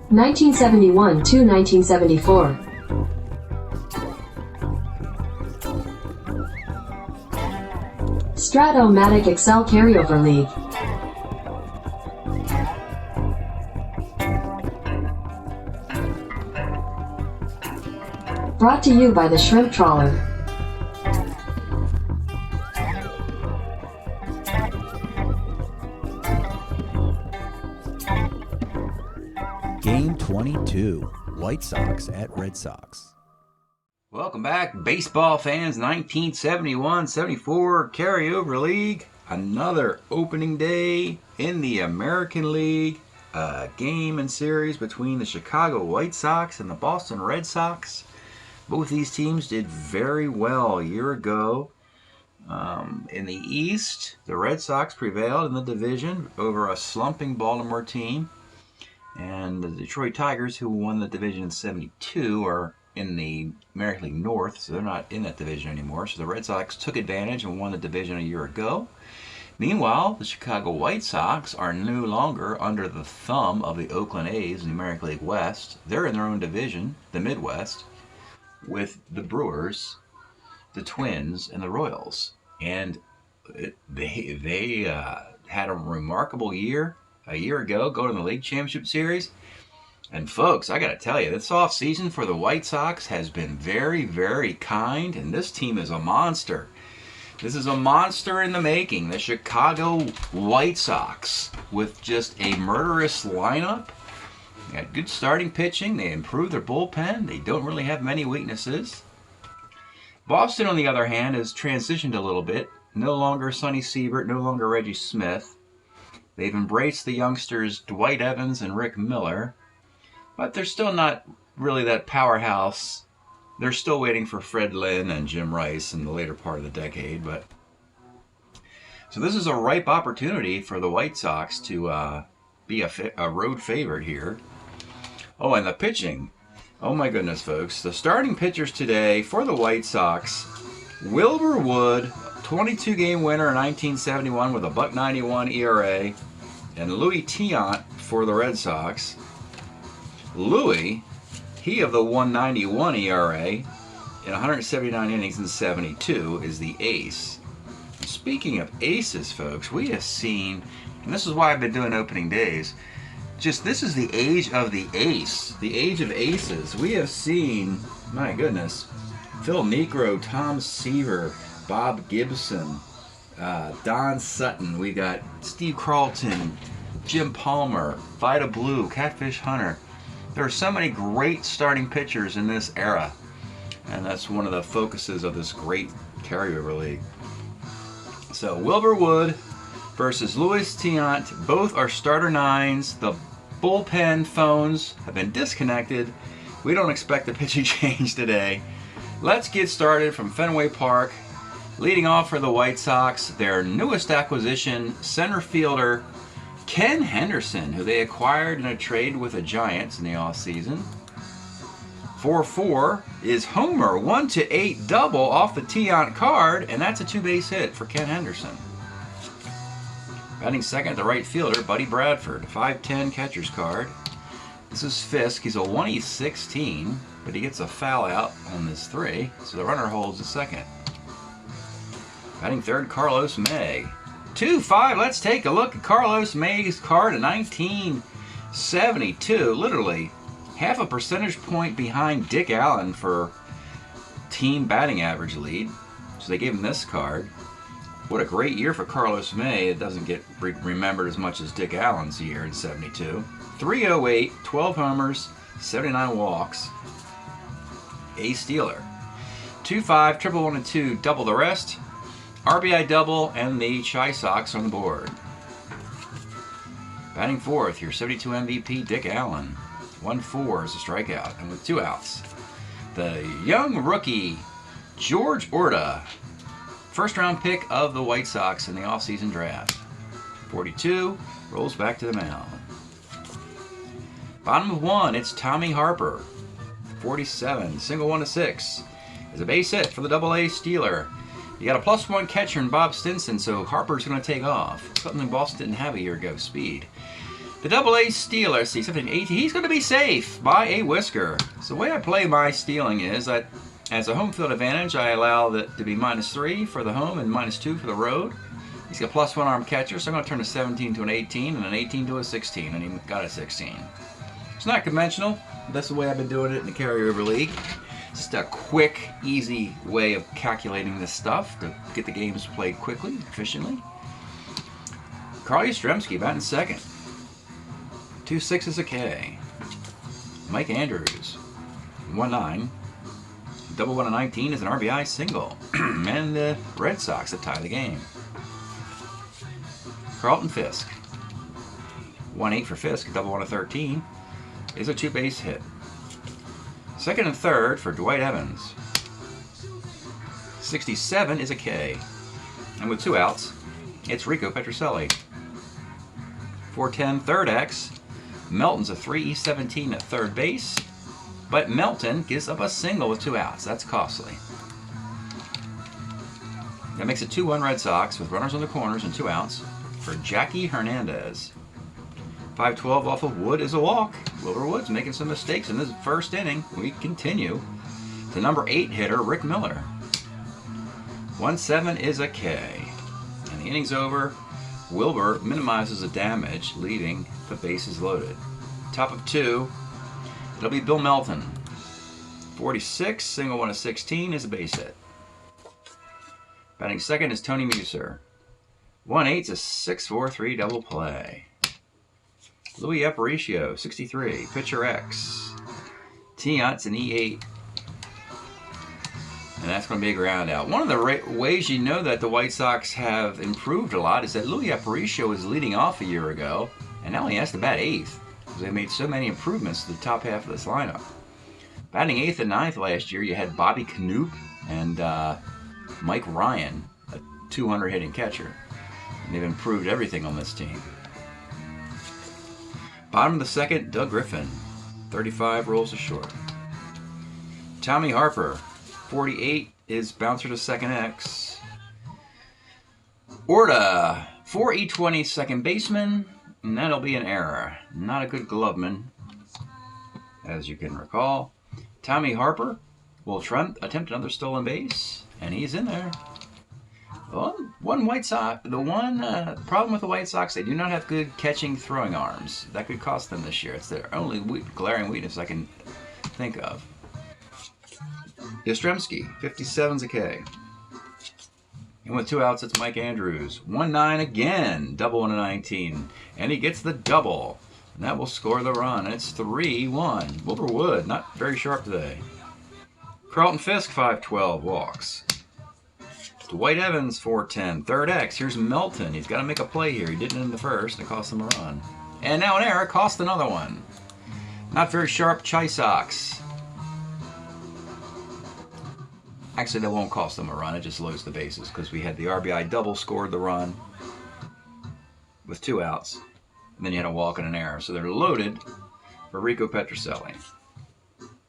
1971 to 1974. Strat-O-Matic Excel Carryover League. Brought to you by the Shrimp Trawler. Game 22, White Sox at Red Sox. Welcome back, baseball fans. 1971-74 Carryover League. Another opening day in the American League. A game and series between the Chicago White Sox and the Boston Red Sox. Both these teams did very well a year ago. In the East, the Red Sox prevailed in the division over a slumping Baltimore team. And the Detroit Tigers, who won the division in 72, are in the American League North, so they're not in that division anymore. So the Red Sox took advantage and won the division a year ago. Meanwhile, the Chicago White Sox are no longer under the thumb of the Oakland A's in the American League West. They're in their own division, the Midwest, with the Brewers, the Twins, and the Royals. And they had a remarkable year a year ago, going to the League Championship Series. And folks, I got to tell you, this offseason for the White Sox has been very, very kind, and this team is a monster. This is a monster in the making, the Chicago White Sox, with just a murderous lineup. They got good starting pitching. They improved their bullpen. They don't really have many weaknesses. Boston, on the other hand, has transitioned a little bit. No longer Sonny Siebert, no longer Reggie Smith. They've embraced the youngsters Dwight Evans and Rick Miller. But they're still not really that powerhouse. They're still waiting for Fred Lynn and Jim Rice in the later part of the decade. So this is a ripe opportunity for the White Sox to be a road favorite here. Oh, and the pitching. Oh my goodness, folks. The starting pitchers today for the White Sox: Wilbur Wood, 22-game winner in 1971 with a .91 ERA, and Louis Tiant for the Red Sox. Louis, he of the 191 ERA in 179 innings in 72, is the ace. Speaking of aces, folks, we have seen, and this is why I've been doing opening days, this is the age of the ace, the age of aces. We have seen, my goodness, Phil Niekro, Tom Seaver, Bob Gibson, Don Sutton. We got Steve Carlton, Jim Palmer, Vida Blue, Catfish Hunter. There are so many great starting pitchers in this era, and that's one of the focuses of this great carryover league. So Wilbur Wood versus Louis Tiant, both are starter nines. The bullpen phones have been disconnected. We don't expect a pitching change today. Let's get started from Fenway Park. Leading off for the White Sox, their newest acquisition, center fielder Ken Henderson, who they acquired in a trade with the Giants in the offseason. 4-4 is Homer, 1-8 double off the Tiant card, and that's a two-base hit for Ken Henderson. Batting second, the right fielder, Buddy Bradford, 5-10 catcher's card. This is Fisk. He's a 1-16, but he gets a foul out on this 3, so the runner holds the second. Batting third, Carlos May. 2-5, let's take a look at Carlos May's card in 1972. Literally half a percentage point behind Dick Allen for team batting average lead. So they gave him this card. What a great year for Carlos May. It doesn't get remembered as much as Dick Allen's year in 72. 308, 12 homers, 79 walks. A stealer. 2-5, triple 1 and 2, double the rest. RBI double, and the Chi Sox on the board. Batting fourth, your 72 MVP, Dick Allen. 1-4 is a strikeout, and with 2 outs. The young rookie, George Orta. First round pick of the White Sox in the offseason draft. 42, rolls back to the mound. Bottom of 1, it's Tommy Harper. 47, single 1-6. Is a base hit for the Double-A Steeler. You got a +1 catcher in Bob Stinson, so Harper's going to take off. Something Boston didn't have a year ago, speed. The Double-A stealer, see something 18. He's going to be safe by a whisker. So the way I play my stealing is that as a home field advantage, I allow that to be -3 for the home and -2 for the road. He's got +1 arm catcher, so I'm going to turn a 17 to an 18 and an 18 to a 16, and he got a 16. It's not conventional. That's the way I've been doing it in the carryover league. Just a quick, easy way of calculating this stuff to get the games played quickly, efficiently. Carl Yastrzemski batting second. 2-6 is a K. Mike Andrews, 1-9. Double 1 and 19 is an RBI single. And the Red Sox have tied the game. Carlton Fisk, 1-8 for Fisk. Double 1 and 13 is a 2-base hit. Second and third for Dwight Evans. 67 is a K. And with 2 outs, it's Rico Petrocelli. 410 third X. Melton's a 3-17 at third base, but Melton gives up a single with 2 outs. That's costly. That makes it 2-1 Red Sox with runners on the corners and 2 outs for Jackie Hernandez. 5-12 off of Wood is a walk. Wilbur Wood's making some mistakes in this first inning. We continue to number 8 hitter Rick Miller. 1-7 is a K. And the inning's over. Wilbur minimizes the damage, leaving the bases loaded. Top of 2, it'll be Bill Melton. 46, single 1 of 16 is a base hit. Batting second is Tony Muser. 1-8 is a 6-4-3 double play. Louis Aparicio, 63, pitcher X. Tiant's an E8. And that's going to be a ground out. One of the ways you know that the White Sox have improved a lot is that Louis Aparicio was leading off a year ago, and now he has to bat 8th because they made so many improvements to the top half of this lineup. Batting 8th and 9th last year, you had Bobby Knoop and Mike Ryan, a 200 hitting catcher. And they've improved everything on this team. Bottom of the second, Doug Griffin, 35 rolls to short. Tommy Harper, 48 is bouncer to second X. Orta, 4-E-20 second baseman, and that'll be an error. Not a good gloveman, as you can recall. Tommy Harper will attempt another stolen base, and he's in there. One White Sox, the one problem with the White Sox, they do not have good catching throwing arms. That could cost them this year. It's their only glaring weakness I can think of. Yastrzemski, 57's a K. And with 2 outs, it's Mike Andrews. 1-9 again, double 1 and 19. And he gets the double. And that will score the run. And it's 3-1. Wilbur Wood, not very sharp today. Carlton Fisk, 5-12, walks. Dwight Evans, 4-10, third X. Here's Melton. He's got to make a play here. He didn't in the first. It cost him a run. And now an error cost another one. Not very sharp Chi Sox. Actually, that won't cost them a run. It just loads the bases because we had the RBI double scored the run with 2 outs. And then you had a walk and an error. So they're loaded for Rico Petrocelli.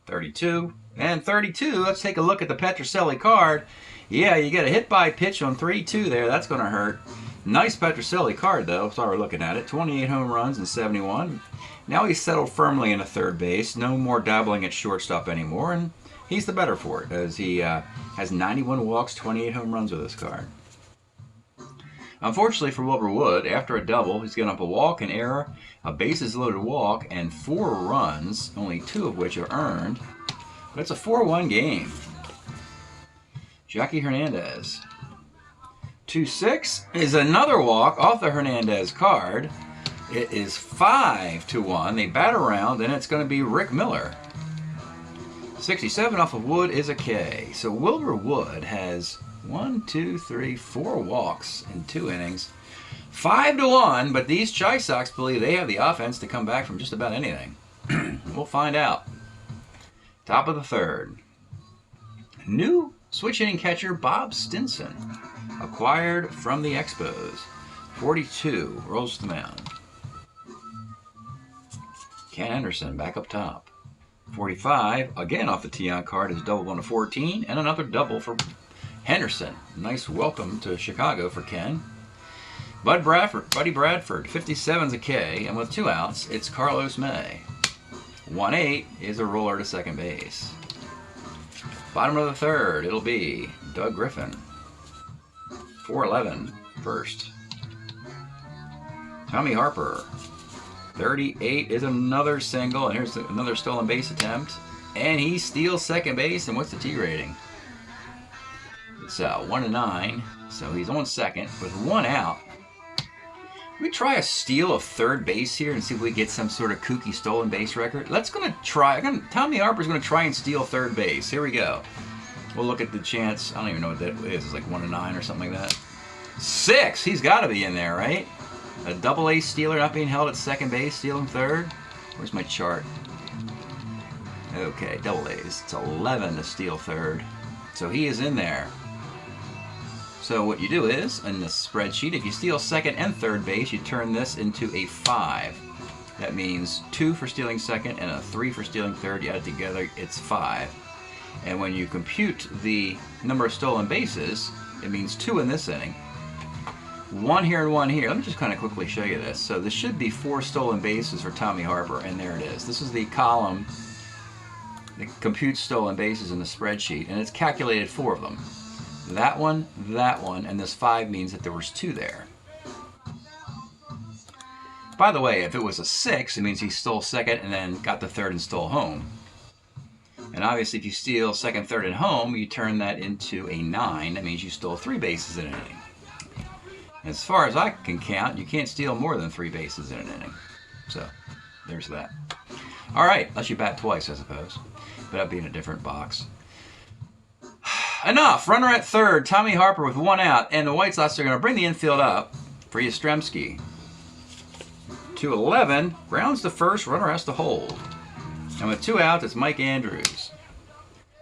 32 and 32. Let's take a look at the Petrocelli card. Yeah, you get a hit by pitch on 3-2 there. That's going to hurt. Nice Petrocelli card, though. So we're looking at it. 28 home runs and 71. Now he's settled firmly in a third base. No more dabbling at shortstop anymore. And he's the better for it, as he has 91 walks, 28 home runs with this card. Unfortunately for Wilbur Wood, after a double, he's given up a walk, an error, a bases-loaded walk, and 4 runs, only 2 of which are earned. But it's a 4-1 game. Jackie Hernandez. 2-6 is another walk off the Hernandez card. It is 5-1. They bat around, and it's going to be Rick Miller. 67 off of Wood is a K. So Wilbur Wood has 4 walks in 2 innings. 5-1, but these Chi Sox believe they have the offense to come back from just about anything. We'll find out. Top of the third. New switch hitting catcher Bob Stinson, acquired from the Expos. 42, rolls to the mound. Ken Anderson back up top. 45, again off the Tiant card, is double 1 of 14, and another double for Henderson. Nice welcome to Chicago for Ken. Buddy Bradford, 57's a K, and with 2 outs, it's Carlos May. 1-8 is a roller to second base. Bottom of the 3rd, it'll be Doug Griffin. 4-11, first. Tommy Harper. 38 is another single, and here's another stolen base attempt. And he steals second base, and what's the T rating? It's 1-9, so he's on second with 1 out. We try a steal of third base here and see if we get some sort of kooky stolen base record. Tommy Harper's gonna try and steal third base. Here we go. We'll look at the chance. I don't even know what that is. It's like 1-9 or something like that. 6. He's got to be in there, right? A double-A stealer not being held at second base, stealing third. Where's my chart? Okay, double A's. It's 11 to steal third. So he is in there. So what you do is, in the spreadsheet, if you steal second and third base, you turn this into a 5. That means 2 for stealing second and a 3 for stealing third. You add it together, it's 5. And when you compute the number of stolen bases, it means 2 in this inning. 1 here and 1 here. Let me just kind of quickly show you this. So this should be 4 stolen bases for Tommy Harper, and there it is. This is the column that computes stolen bases in the spreadsheet, and it's calculated 4 of them. That one, and this 5 means that there was 2 there. By the way, if it was a 6, it means he stole second and then got the third and stole home. And obviously if you steal second, third, and home, you turn that into a 9. That means you stole 3 bases in an inning. As far as I can count, you can't steal more than 3 bases in an inning. So, there's that. All right, unless you bat twice, I suppose. But that'd be in a different box. Enough! Runner at third, Tommy Harper with 1 out, and the White Sox are going to bring the infield up for Yastrzemski. 2-11, grounds to first, runner has to hold. And with 2 outs, it's Mike Andrews.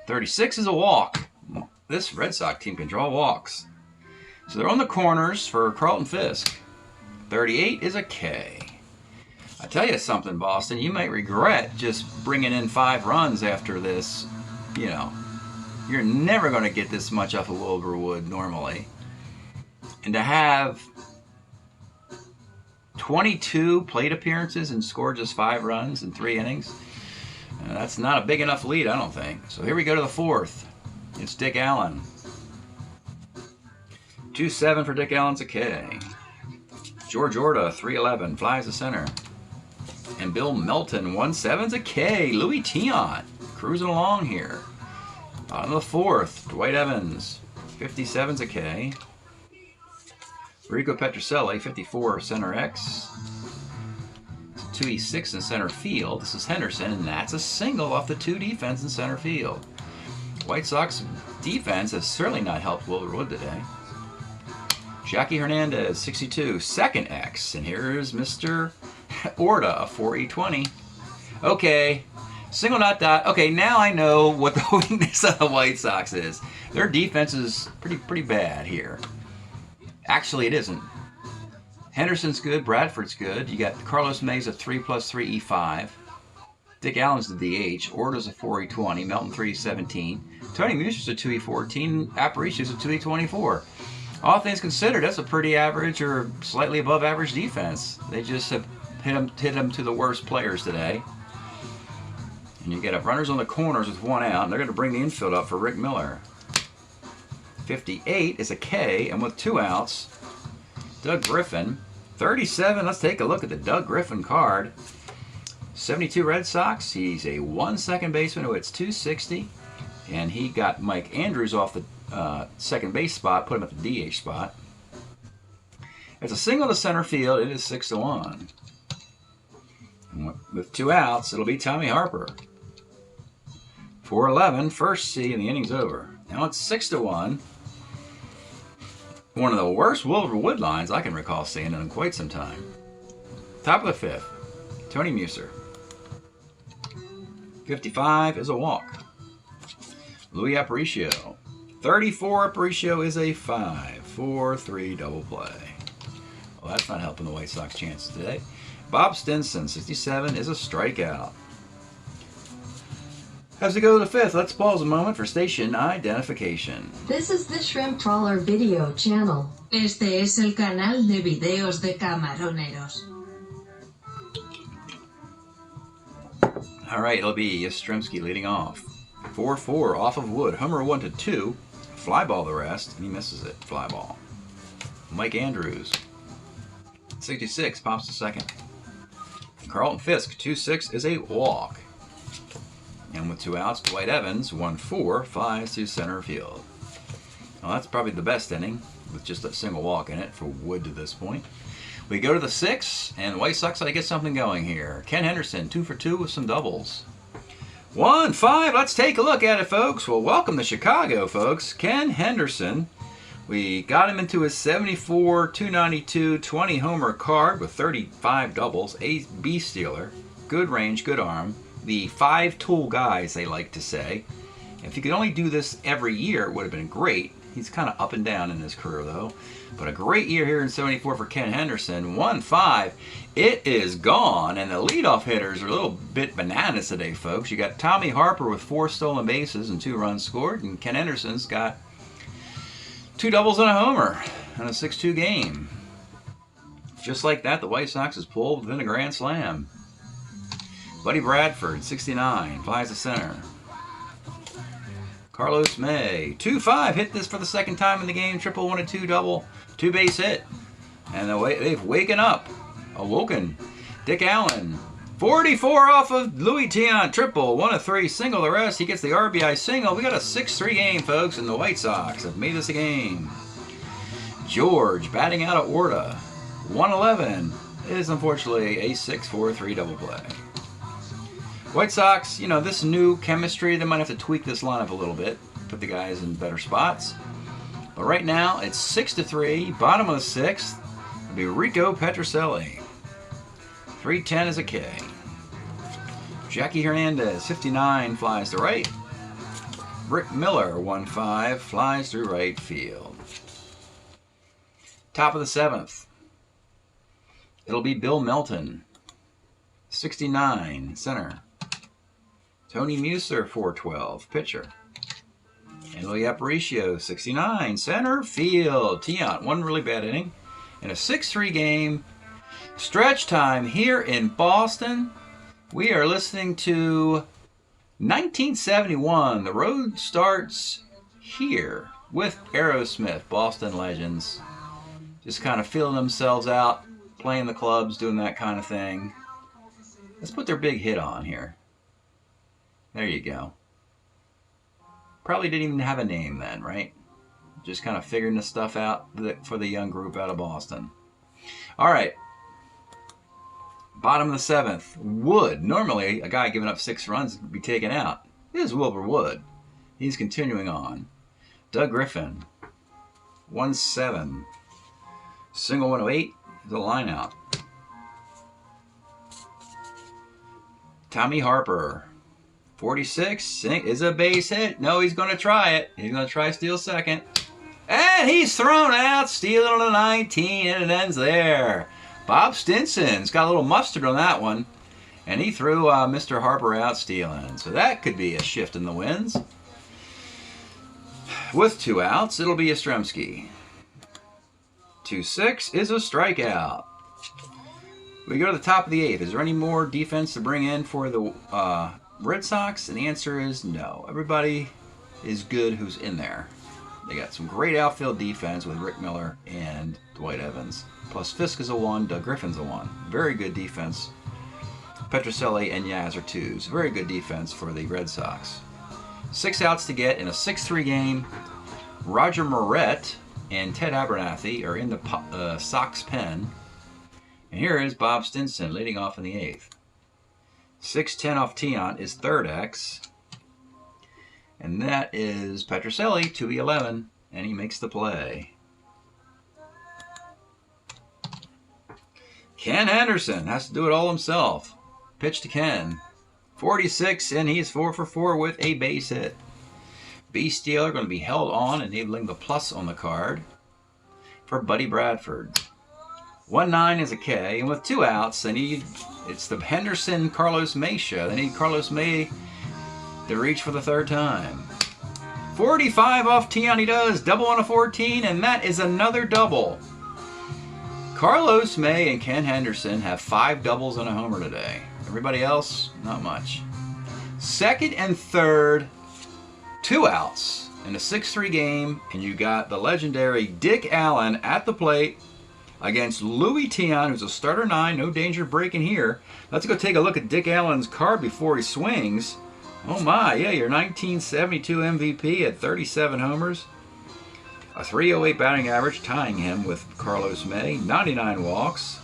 36 is a walk. This Red Sox team can draw walks. So they're on the corners for Carlton Fisk. 38 is a K. I tell you something, Boston, you might regret just bringing in 5 runs after this. You know, you're never going to get this much off of Wilbur Wood normally. And to have 22 plate appearances and score just 5 runs in 3 innings, that's not a big enough lead, I don't think. So here we go to the 4th. It's Dick Allen. 2-7 for Dick Allen's a K. George Orta, 3-11, flies to center. And Bill Melton, 1-7's a K. Louis Tiant, cruising along here. On the 4th, Dwight Evans, 57's a K. Rico Petrocelli, 54, center X. 2E6 in center field. This is Henderson, and that's a single off the 2 defense in center field. White Sox defense has certainly not helped Wilbur Wood today. Jackie Hernandez, 62, second X. And here's Mr. Orta, a 4E20. Okay, single not dot. Okay, now I know what the weakness of the White Sox is. Their defense is pretty bad here. Actually, it isn't. Henderson's good, Bradford's good. You got Carlos May's a 3+3 E5. Dick Allen's the DH. Orta's a 4E20. Melton 3E17. Tony Muser's a 2E14. Aparicio's a 2E24. All things considered, that's a pretty average or slightly above average defense. They just have hit them to the worst players today. And you get runners on the corners with 1 out, and they're going to bring the infield up for Rick Miller. 58 is a K, and with 2 outs, Doug Griffin. 37, let's take a look at the Doug Griffin card. 72 Red Sox, he's a 1 second baseman who hits 260, and he got Mike Andrews off the second base spot, put him at the DH spot. It's a single to center field. It is 6-1. With 2 outs, it'll be Tommy Harper. 4-11, first C, and the inning's over. Now it's 6-1. One of the worst Wilbur Wood lines I can recall seeing in quite some time. Top of the 5th, Tony Muser. 55 is a walk. Louis Aparicio. 34, Aparicio is a 5-4-3 double play. Well, that's not helping the White Sox chances today. Bob Stinson, 67, is a strikeout. As we go to the fifth, let's pause a moment for station identification. This is the Shrimp Trawler video channel. Este es el canal de videos de camaroneros. All right, it'll be Yastrzemski leading off. 4-4 off of Wood. Homer 1-2. Fly ball the rest, and he misses it. Fly ball. Mike Andrews. 66 pops to second. Carlton Fisk, 2-6 is a walk. And with 2 outs, Dwight Evans, 1-4, flies to center field. Well, that's probably the best inning, with just a single walk in it for Wood to this point. We go to the 6th, and the White Sox ought to get something going here. Ken Henderson, 2 for 2 with some doubles. 1-5, let's take a look at it, folks. Well, welcome to Chicago, folks. Ken Henderson. We got him into his 74, 292, 20 homer card with 35 doubles, a base stealer, good range, good arm. The 5-tool guys, they like to say. If he could only do this every year, it would have been great. He's kind of up and down in his career, though. But a great year here in 74 for Ken Henderson. 1-5. It is gone, and the leadoff hitters are a little bit bananas today, folks. You got Tommy Harper with 4 stolen bases and 2 runs scored, and Ken Henderson's got 2 doubles and a homer in a 6-2 game. Just like that, the White Sox is pulled within a grand slam. Buddy Bradford, 69, flies to center. Carlos May, 2-5, hit this for the second time in the game. Triple, 1-2 double, 2-base hit. And they've awoken. Dick Allen, 44 off of Louis Tiant, triple, 1-3, single the rest. He gets the RBI single. We got a 6-3 game, folks, and the White Sox have made this a game. George batting out of order, 111 is unfortunately a 6-4-3 double play. White Sox, you know, this new chemistry, they might have to tweak this lineup a little bit, put the guys in better spots. But right now, it's 6-3, bottom of the 6th, it'll be Rico Petrocelli. 310 is a K. Jackie Hernandez, 59, flies to right. Rick Miller, 1-5, flies to right field. Top of the 7th, it'll be Bill Melton, 69, center. Tony Muser, 412, pitcher. Emily Aparicio, 69, center field. Tiant, 1 really bad inning. In a 6-3 game, stretch time here in Boston. We are listening to 1971. The road starts here with Aerosmith, Boston legends. Just kind of feeling themselves out, playing the clubs, doing that kind of thing. Let's put their big hit on here. There you go. Probably didn't even have a name then, right? Just kind of figuring this stuff out for the young group out of Boston. All right. Bottom of the 7th. Wood. Normally, a guy giving up 6 runs would be taken out. This is Wilbur Wood. He's continuing on. Doug Griffin. 1-7. Single 108 is a line out. Tommy Harper. 46 is a base hit. No, he's going to try it. He's going to try steal second. And he's thrown out, stealing a 19, and it ends there. Bob Stinson's got a little mustard on that one, and he threw Mr. Harper out stealing. So that could be a shift in the winds. With 2 outs, it'll be Yastrzemski. 2-6 is a strikeout. We go to the top of the 8th. Is there any more defense to bring in for the Red Sox? And the answer is no. Everybody is good who's in there. They got some great outfield defense with Rick Miller and Dwight Evans. Plus Fisk is a 1, Doug Griffin's a 1. Very good defense. Petrocelli and Yaz are 2s. Very good defense for the Red Sox. 6 outs to get in a 6-3 game. Roger Moret and Ted Abernathy are in the Sox pen. And here is Bob Stinson leading off in the 8th. 6-10 off Tiant is 3rd X. And that is Petrocelli, 2-11, and he makes the play. Ken Henderson has to do it all himself. Pitch to Ken. 46, and he's 4 for 4 with a base hit. Base stealer going to be held on, enabling the plus on the card for Buddy Bradford. 1-9 is a K, and with 2 outs, it's the Henderson-Carlos May show. They need Carlos May to reach for the third time. 45 off Tian he does. Double on a 14, and that is another double. Carlos May and Ken Henderson have 5 doubles and a homer today. Everybody else, not much. Second and third, 2 outs in a 6-3 game, and you got the legendary Dick Allen at the plate against Louis Tian, who's a starter 9. No danger breaking here. Let's go take a look at Dick Allen's card before he swings. Oh my, yeah, your 1972 MVP at 37 homers. A .308 batting average, tying him with Carlos May. 99 walks.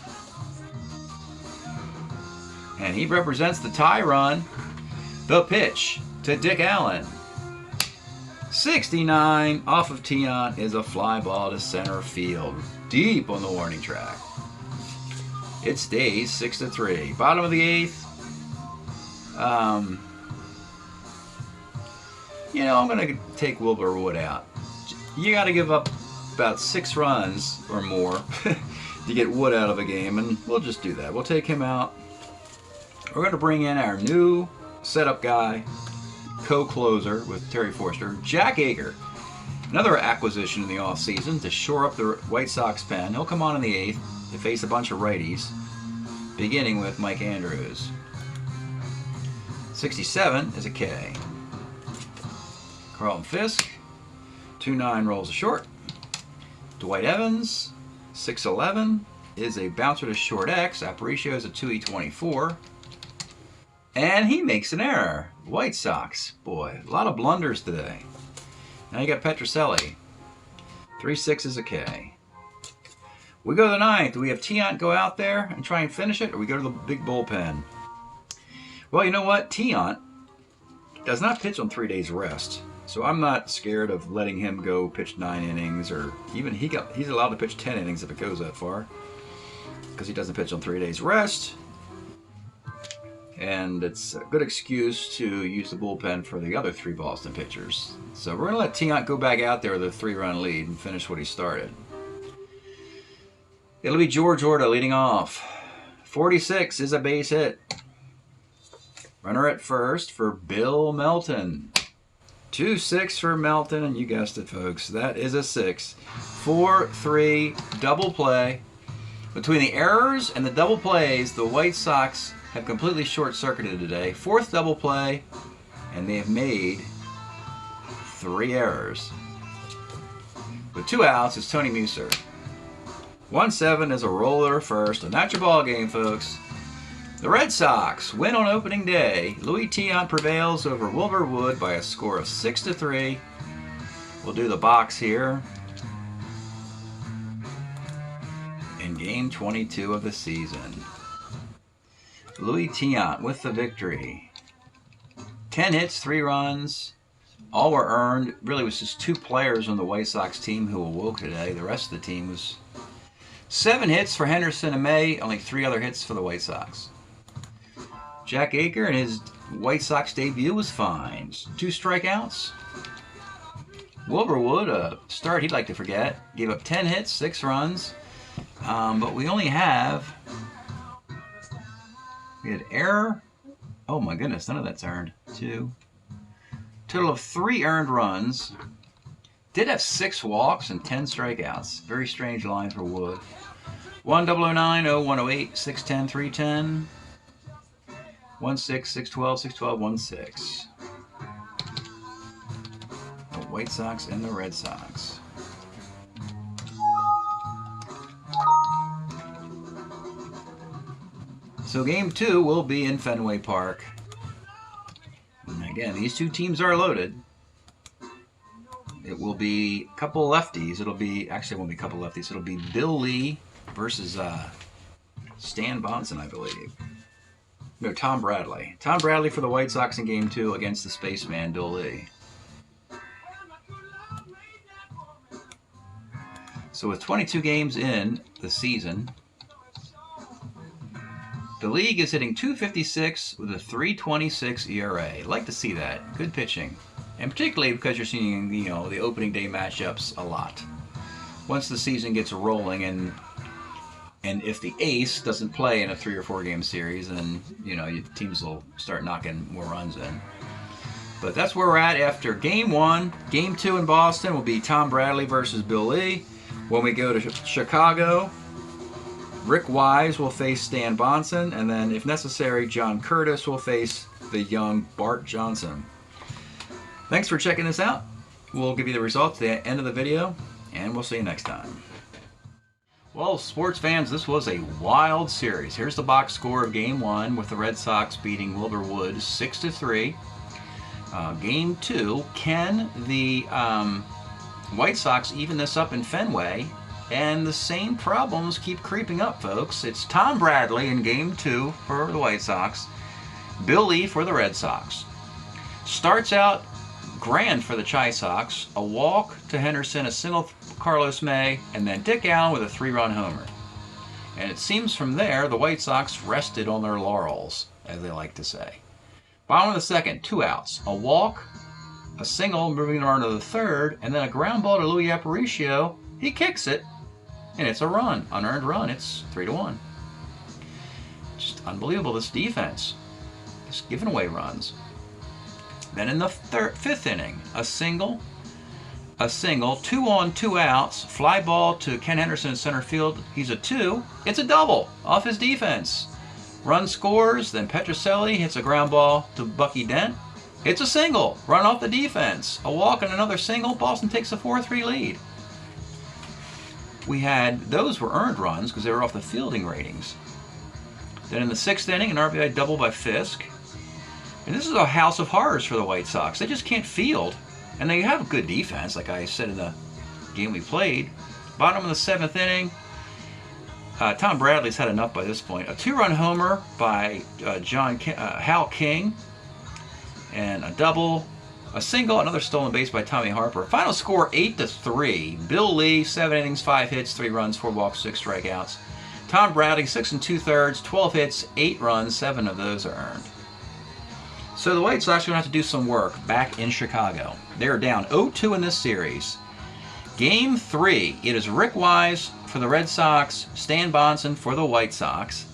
And he represents the tie run. The pitch to Dick Allen. 69 off of Tian is a fly ball to center field. Deep on the warning track. It stays 6-3. Bottom of the 8th. You know, I'm going to take Wilbur Wood out. You got to give up about 6 runs or more to get Wood out of a game, and we'll just do that. We'll take him out. We're going to bring in our new setup guy, co-closer with Terry Forster, Jack Ager. Another acquisition in the offseason to shore up the White Sox pen. He'll come on in the 8th to face a bunch of righties, beginning with Mike Andrews. 67 is a K. Carlton Fisk, 2-9 rolls a short. Dwight Evans, 6-11 is a bouncer to short X. Aparicio is a 2E24. And he makes an error. White Sox, boy, a lot of blunders today. Now you got Petrocelli. 3-6 is a K. We go to the 9th. Do we have Tiant go out there and try and finish it, or we go to the big bullpen? Well, you know what? Tiant does not pitch on 3 days rest. So I'm not scared of letting him go pitch 9 innings, or even he's allowed to pitch 10 innings if it goes that far, because he doesn't pitch on 3 days rest. And it's a good excuse to use the bullpen for the other 3 Boston pitchers. So we're going to let Tiant go back out there with a 3-run lead and finish what he started. It'll be George Orta leading off. 46 is a base hit. Runner at first for Bill Melton. 2-6 for Melton, and you guessed it, folks. That is a 6. 4-3 double play. Between the errors and the double plays, the White Sox have completely short-circuited today. 4th double play, and they have made 3 errors. With 2 outs, it's Tony Muser. 1-7 is a roller first, and that's your ball game, folks. The Red Sox win on opening day. Louis Tiant prevails over Wilbur Wood by a score of 6-3. We'll do the box here in game 22 of the season. Louis Tiant with the victory. 10 hits, 3 runs. All were earned. Really was just 2 players on the White Sox team who awoke today. The rest of the team was 7 hits for Henderson and May. Only 3 other hits for the White Sox. Jack Ager in his White Sox debut was fine. 2 strikeouts. Wilbur Wood, a start he'd like to forget. Gave up 10 hits, 6 runs. But we only have... We had error. Oh my goodness, none of that's earned. 2. Total of 3 earned runs. Did have 6 walks and 10 strikeouts. Very strange line for Wood. 1009, 0108, 610, 310. 16, 612, 612, 16. The White Sox and the Red Sox. So game 2 will be in Fenway Park. And again, these 2 teams are loaded. It will be a couple lefties. It'll be, actually it won't be a couple lefties. It'll be Bill Lee versus Stan Bonson, I believe. No, Tom Bradley. Tom Bradley for the White Sox in game 2 against the spaceman, Bill Lee. So with 22 games in the season, the league is hitting .256 with a .326 ERA. I'd like to see that. Good pitching. And particularly because you're seeing, you know, the opening day matchups a lot. Once the season gets rolling and if the ace doesn't play in a 3 or 4 game series, then, you know, teams will start knocking more runs in. But that's where we're at after Game 1. Game 2 in Boston will be Tom Bradley versus Bill Lee. When we go to Chicago, Rick Wise will face Stan Bonson, and then, if necessary, John Curtis will face the young Bart Johnson. Thanks for checking this out. We'll give you the results at the end of the video, and we'll see you next time. Well, sports fans, this was a wild series. Here's the box score of Game 1 with the Red Sox beating Wilbur Wood 6-3. Game 2, can the White Sox even this up in Fenway? And the same problems keep creeping up, folks. It's Tom Bradley in Game 2 for the White Sox, Bill Lee for the Red Sox. Starts out grand for the Chi Sox, a walk to Henderson, a single Carlos May, and then Dick Allen with a 3-run homer. And it seems from there the White Sox rested on their laurels, as they like to say. Bottom of the second, 2 outs. A walk, a single moving the runner to the third, and then a ground ball to Louis Aparicio. He kicks it, and it's a run, unearned run. It's 3-1. Just unbelievable, this defense. Just giving away runs. Then in the fifth inning, a single, 2 on, 2 outs, fly ball to Ken Henderson in center field. He's a 2. It's a double off his defense. Run scores, then Petrocelli hits a ground ball to Bucky Dent. It's a single, run off the defense. A walk and another single. Boston takes a 4-3 lead. Those were earned runs because they were off the fielding ratings. Then in the 6th inning, an RBI double by Fisk. And this is a house of horrors for the White Sox. They just can't field. And they have good defense, like I said in the game we played. Bottom of the 7th inning, Tom Bradley's had enough by this point. A 2-run homer by Hal King. And a double, a single, another stolen base by Tommy Harper. Final score 8-3. Bill Lee, 7 innings, 5 hits, 3 runs, 4 walks, 6 strikeouts. Tom Bradley, 6 2/3, 12 hits, 8 runs, 7 of those are earned. So the White Sox are going to have to do some work back in Chicago. They're down 0-2 in this series. Game 3, it is Rick Wise for the Red Sox, Stan Bonson for the White Sox.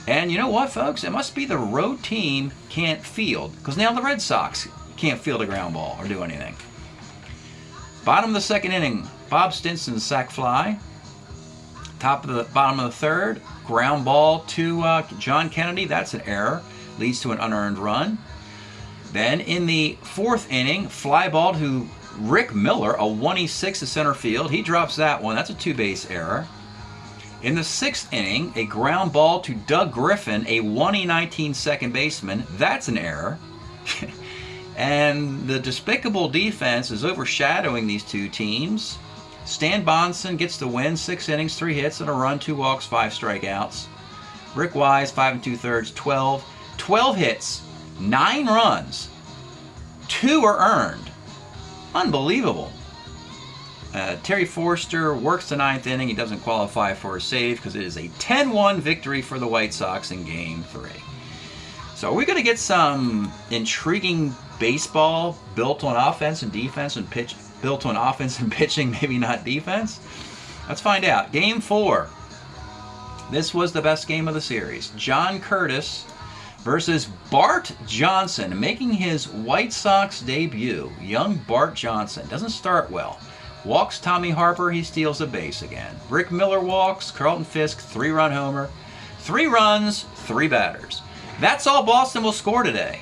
And you know what, folks? It must be the road team can't field, because now the Red Sox can't field a ground ball or do anything. Bottom of the 2nd inning, Bob Stinson's sac fly. Bottom of the 3rd, ground ball to John Kennedy. That's an error. Leads to an unearned run. Then in the 4th inning, fly ball to Rick Miller, a 1-6 to center field. He drops that one. That's a 2-base error. In the 6th inning, a ground ball to Doug Griffin, a 1-19 second baseman. That's an error. And the despicable defense is overshadowing these two teams. Stan Bonson gets the win, 6 innings, 3 hits, and a run, 2 walks, 5 strikeouts. Rick Wise, 5 2/3, 12 hits, 9 runs, 2 are earned. Unbelievable. Terry Forster works the 9th inning. He doesn't qualify for a save because it is a 10-1 victory for the White Sox in Game 3. So are we going to get some intriguing baseball built on offense and defense and built on offense and pitching, maybe not defense? Let's find out. Game 4. This was the best game of the series. John Curtis versus Bart Johnson, making his White Sox debut. Young Bart Johnson doesn't start well. Walks Tommy Harper, he steals a base again. Rick Miller walks, Carlton Fisk, 3-run homer. 3 runs, 3 batters. That's all Boston will score today.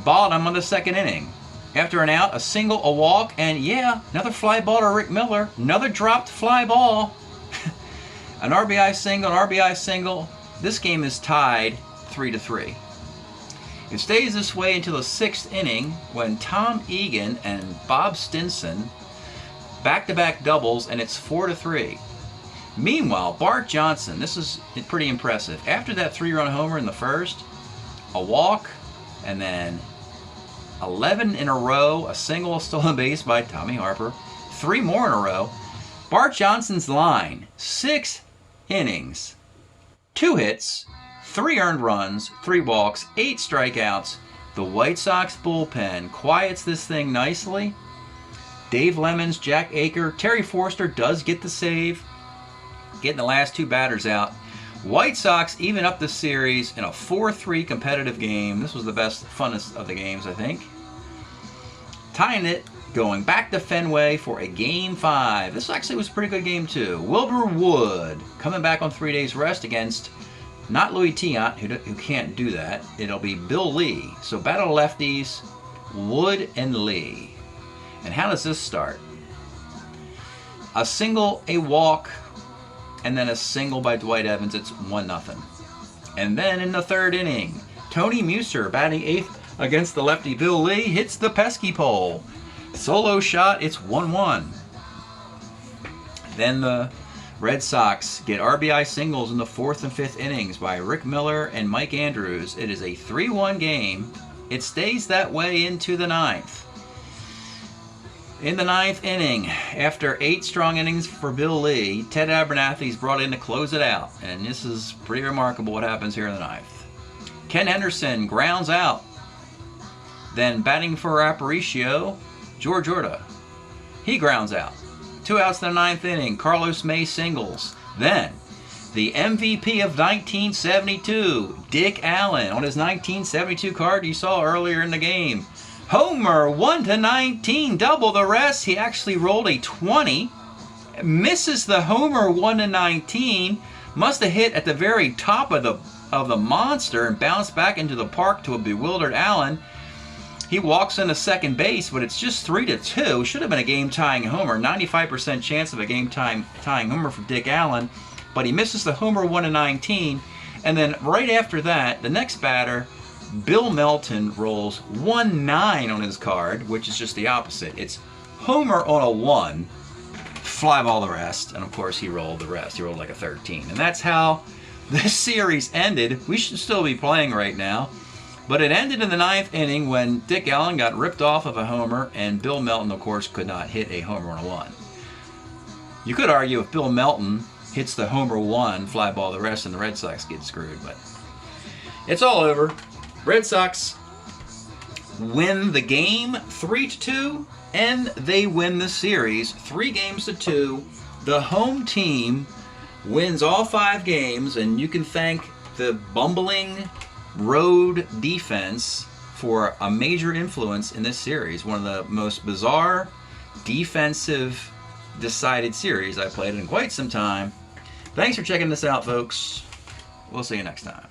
Bottom of the 2nd inning. After an out, a single, a walk, and yeah, another fly ball to Rick Miller. Another dropped fly ball. An RBI single. This game is tied 3-3. It stays this way until the 6th inning when Tom Egan and Bob Stinson back-to-back doubles, and it's 4-3. Meanwhile, Bart Johnson, this is pretty impressive. After that 3-run homer in the first, a walk, and then 11 in a row, a single, a stolen base by Tommy Harper, 3 more in a row. Bart Johnson's line, 6 innings, 2 hits, 3 earned runs, 3 walks, 8 strikeouts. The White Sox bullpen quiets this thing nicely. Dave Lemons, Jack Aker, Terry Forster does get the save, getting the last 2 batters out. White Sox even up the series in a 4-3 competitive game. This was the best, funnest of the games, I think. tying it, going back to Fenway for a Game 5. This actually was a pretty good game, too. Wilbur Wood coming back on 3 days rest against not Louis Tiant, who can't do that. It'll be Bill Lee. So battle of lefties, Wood and Lee. And how does this start? A single, a walk, and then a single by Dwight Evans. It's 1-0. And then in the third inning, Tony Muser, batting 8th against the lefty Bill Lee, hits the pesky pole. Solo shot, it's 1-1. Then the Red Sox get RBI singles in the 4th and 5th innings by Rick Miller and Mike Andrews. It is a 3-1 game. It stays that way into the 9th. In the 9th inning, after 8 strong innings for Bill Lee, Ted Abernathy's brought in to close it out. And this is pretty remarkable what happens here in the 9th. Ken Henderson grounds out. Then batting for Aparicio, George Orta. He grounds out. 2 outs in the 9th inning. Carlos May singles. Then, the MVP of 1972, Dick Allen, on his 1972 card you saw earlier in the game. Homer, 1-19, double the rest. He actually rolled a 20. Misses the homer 1-19. Must have hit at the very top of the monster and bounced back into the park to a bewildered Allen. He walks into second base, but it's just 3-2. Should have been a game-tying homer. 95% chance of a game-tying homer for Dick Allen. But he misses the homer 1-19. And then right after that, the next batter, Bill Melton, rolls 1-9 on his card, which is just the opposite. It's homer on a 1, fly ball the rest, and of course he rolled the rest. He rolled like a 13. And that's how this series ended. We should still be playing right now. But it ended in the 9th inning when Dick Allen got ripped off of a homer, and Bill Melton, of course, could not hit a homer on a 1. You could argue if Bill Melton hits the homer 1, fly ball the rest, and the Red Sox get screwed. But it's all over. Red Sox win the game 3-2, and they win the series 3-2. The home team wins all 5 games, and you can thank the bumbling road defense for a major influence in this series. One of the most bizarre defensive decided series I played in quite some time. Thanks for checking this out, folks. We'll see you next time.